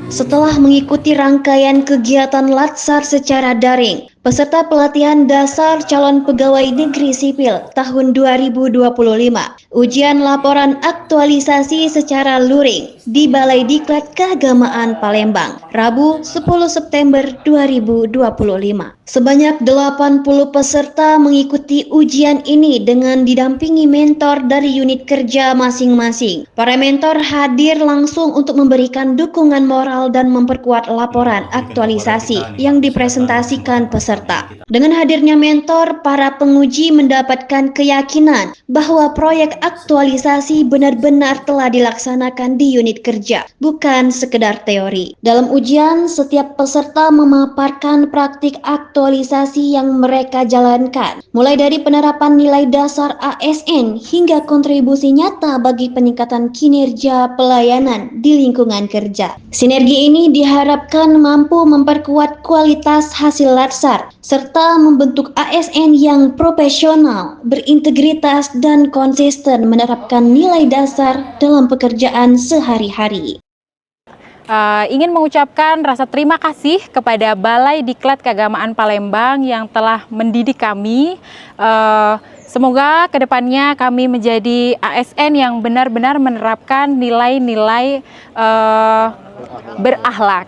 Setelah mengikuti rangkaian kegiatan Latsar secara daring, peserta pelatihan dasar calon pegawai negeri sipil tahun 2025, ujian laporan aktualisasi secara luring di Balai Diklat Keagamaan Palembang, Rabu 10 September 2025. Sebanyak 80 peserta mengikuti ujian ini dengan didampingi mentor dari unit kerja masing-masing. Para mentor hadir langsung untuk memberikan dukungan moral dan memperkuat laporan aktualisasi yang dipresentasikan peserta. Dengan hadirnya mentor, para penguji mendapatkan keyakinan bahwa proyek aktualisasi benar-benar telah dilaksanakan di unit kerja, bukan sekedar teori. Dalam ujian, setiap peserta memaparkan praktik aktualisasi yang mereka jalankan, mulai dari penerapan nilai dasar ASN hingga kontribusi nyata bagi peningkatan kinerja pelayanan di lingkungan kerja. Sinergi ini diharapkan mampu memperkuat kualitas hasil latsar serta membentuk ASN yang profesional, berintegritas, dan konsisten menerapkan nilai dasar dalam pekerjaan sehari-hari. Ingin mengucapkan rasa terima kasih kepada Balai Diklat Keagamaan Palembang yang telah mendidik kami. Semoga kedepannya kami menjadi ASN yang benar-benar menerapkan nilai-nilai berakhlak.